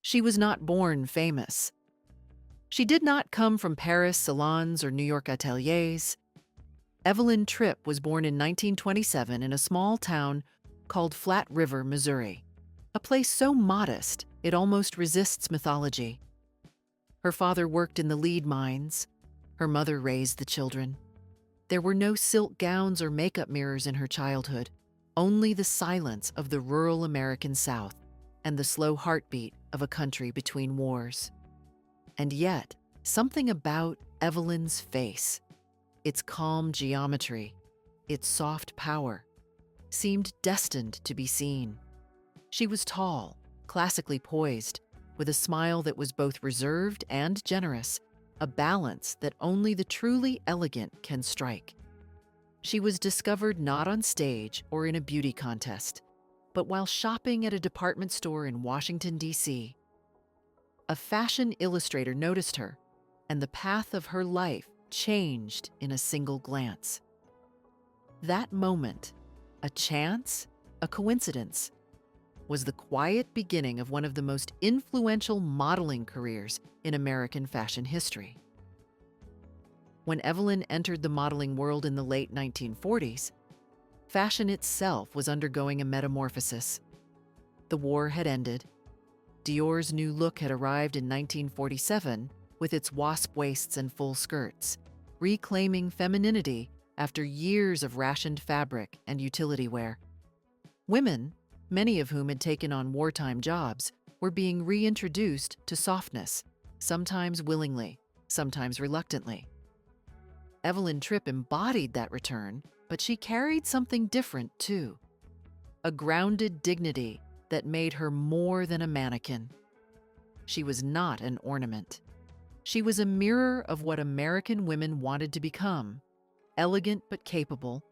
She was not born famous. She did not come from Paris salons or New York ateliers. Evelyn Tripp was born in 1927 in a small town called Flat River, Missouri, a place so modest it almost resists mythology. Her father worked in the lead mines. Her mother raised the children. There were no silk gowns or makeup mirrors in her childhood, only the silence of the rural American South and the slow heartbeat of a country between wars. And yet, something about Evelyn's face, its calm geometry, its soft power, seemed destined to be seen. She was tall, classically poised, with a smile that was both reserved and generous, a balance that only the truly elegant can strike. She was discovered not on stage or in a beauty contest, but while shopping at a department store in Washington, D.C. A fashion illustrator noticed her, and the path of her life changed in a single glance. That moment, a chance, a coincidence, was the quiet beginning of one of the most influential modeling careers in American fashion history. When Evelyn entered the modeling world in the late 1940s, fashion itself was undergoing a metamorphosis. The war had ended. Dior's new look had arrived in 1947 with its wasp waists and full skirts, reclaiming femininity after years of rationed fabric and utility wear. Women, many of whom had taken on wartime jobs, were being reintroduced to softness, sometimes willingly, sometimes reluctantly. Evelyn Tripp embodied that return, but she carried something different too. A grounded dignity that made her more than a mannequin. She was not an ornament. She was a mirror of what American women wanted to become: elegant but capable,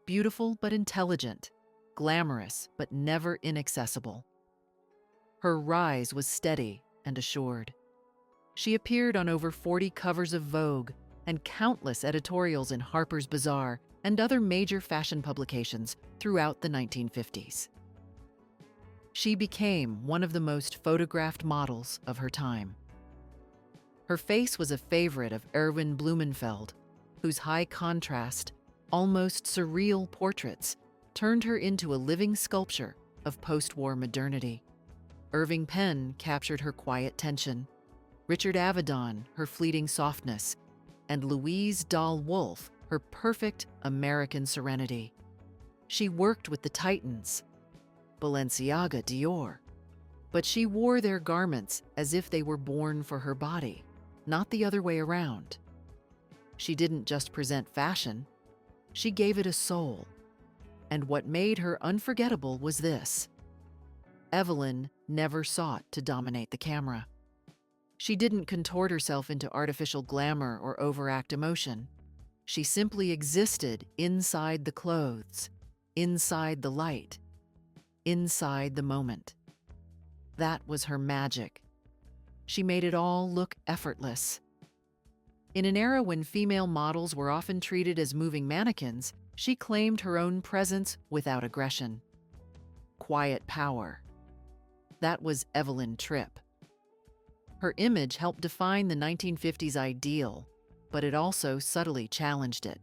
beautiful but intelligent, glamorous but never inaccessible. Her rise was steady and assured. She appeared on over 40 covers of Vogue and countless editorials in Harper's Bazaar and other major fashion publications throughout the 1950s. She became one of the most photographed models of her time. Her face was a favorite of Erwin Blumenfeld, whose high contrast, almost surreal portraits turned her into a living sculpture of post-war modernity. Irving Penn captured her quiet tension, Richard Avedon her fleeting softness, and Louise Dahl-Wolfe her perfect American serenity. She worked with the titans, Balenciaga, Dior, but she wore their garments as if they were born for her body, not the other way around. She didn't just present fashion, she gave it a soul. And what made her unforgettable was this: Evelyn never sought to dominate the camera. She didn't contort herself into artificial glamour or overact emotion. She simply existed inside the clothes, inside the light, inside the moment. That was her magic. She made it all look effortless. In an era when female models were often treated as moving mannequins, she claimed her own presence without aggression. Quiet power. That was Evelyn Tripp. Her image helped define the 1950s ideal, but it also subtly challenged it.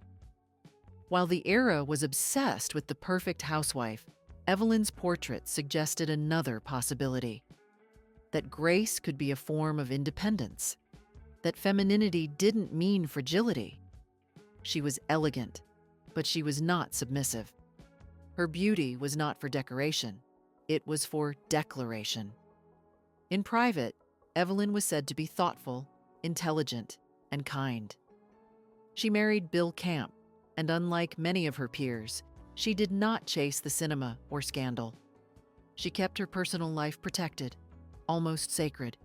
While the era was obsessed with the perfect housewife, Evelyn's portrait suggested another possibility: that grace could be a form of independence, that femininity didn't mean fragility. She was elegant, but she was not submissive. Her beauty was not for decoration, it was for declaration. In private, Evelyn was said to be thoughtful, intelligent, and kind. She married Bill Camp, and unlike many of her peers, she did not chase the cinema or scandal. She kept her personal life protected, almost sacred.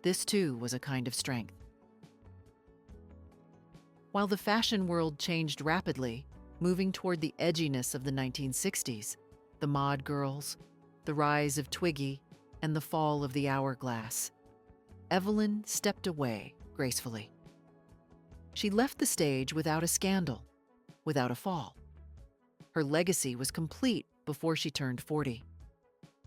This too was a kind of strength. While the fashion world changed rapidly, moving toward the edginess of the 1960s, the mod girls, the rise of Twiggy, and the fall of the hourglass, Evelyn stepped away gracefully. She left the stage without a scandal, without a fall. Her legacy was complete before she turned 40.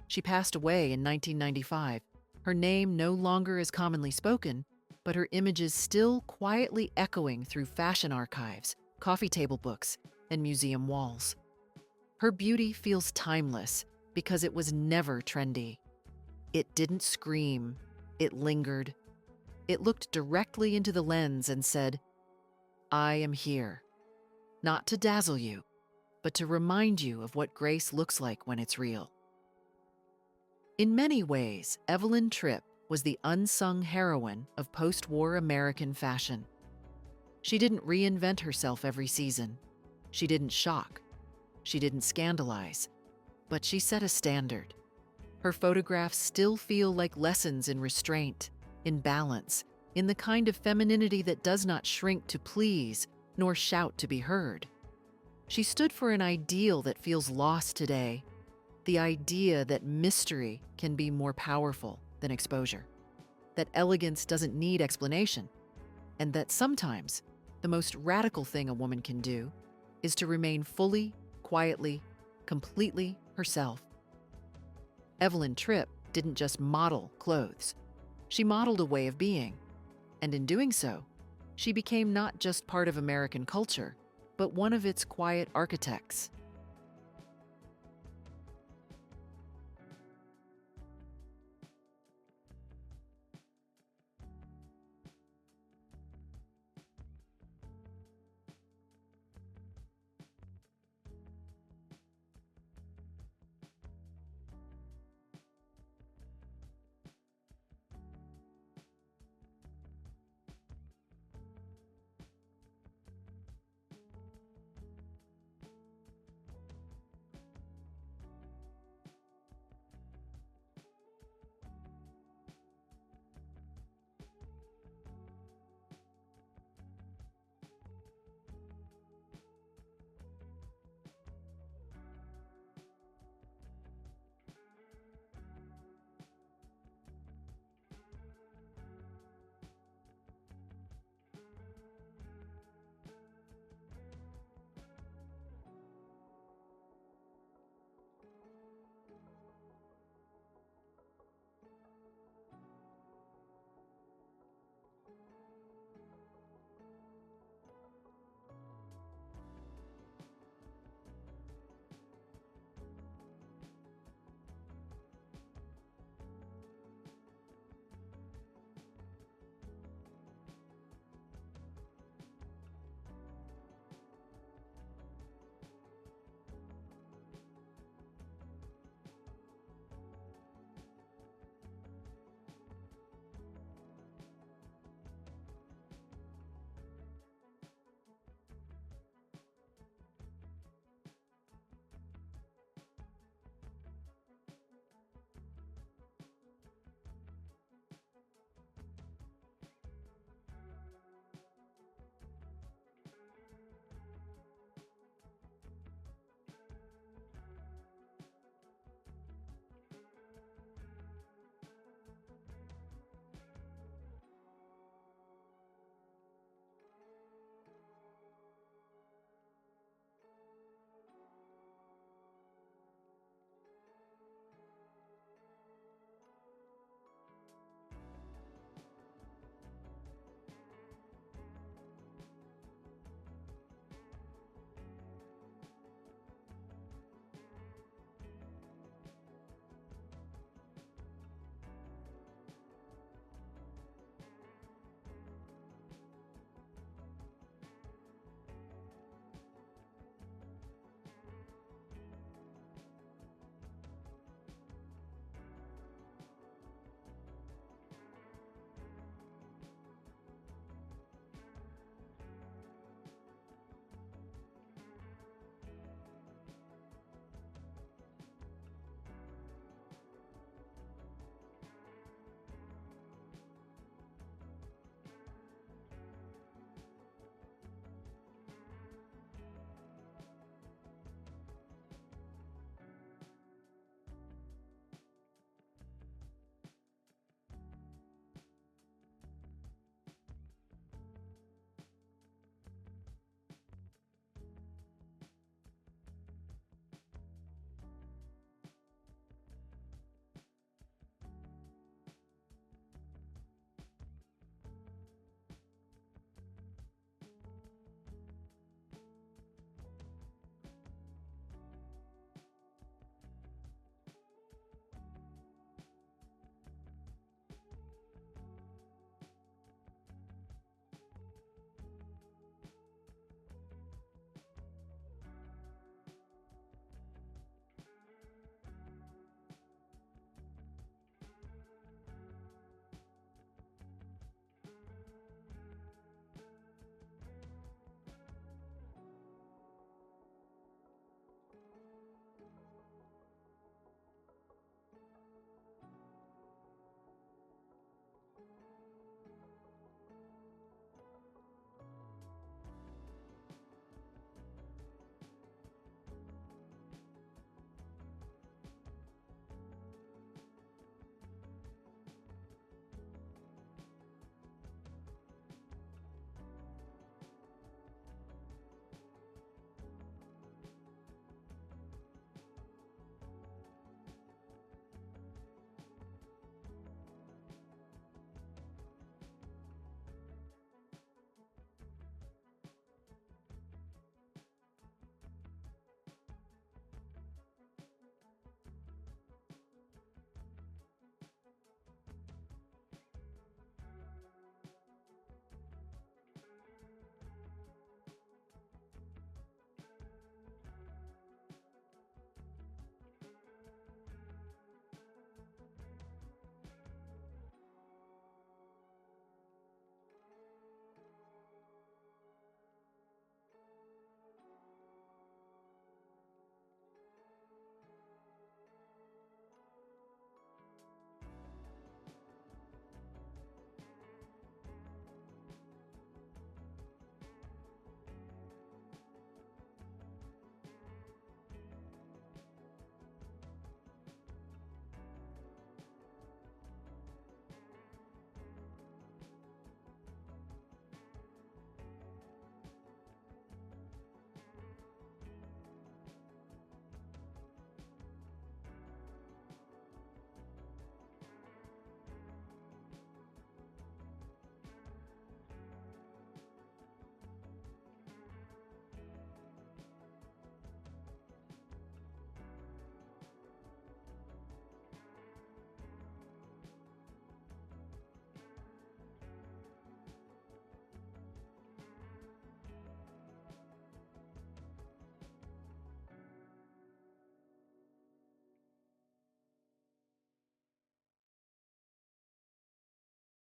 She passed away in 1995, Her name no longer is commonly spoken, but her images still quietly echoing through fashion archives, coffee table books, and museum walls. Her beauty feels timeless because it was never trendy. It didn't scream, it lingered. It looked directly into the lens and said, "I am here." Not to dazzle you, but to remind you of what grace looks like when it's real. In many ways, Evelyn Tripp was the unsung heroine of post-war American fashion. She didn't reinvent herself every season. She didn't shock. She didn't scandalize. But she set a standard. Her photographs still feel like lessons in restraint, in balance, in the kind of femininity that does not shrink to please nor shout to be heard. She stood for an ideal that feels lost today, the idea that mystery can be more powerful than exposure, that elegance doesn't need explanation, and that sometimes the most radical thing a woman can do is to remain fully, quietly, completely herself. Evelyn Tripp didn't just model clothes. She modeled a way of being. And in doing so, she became not just part of American culture, but one of its quiet architects.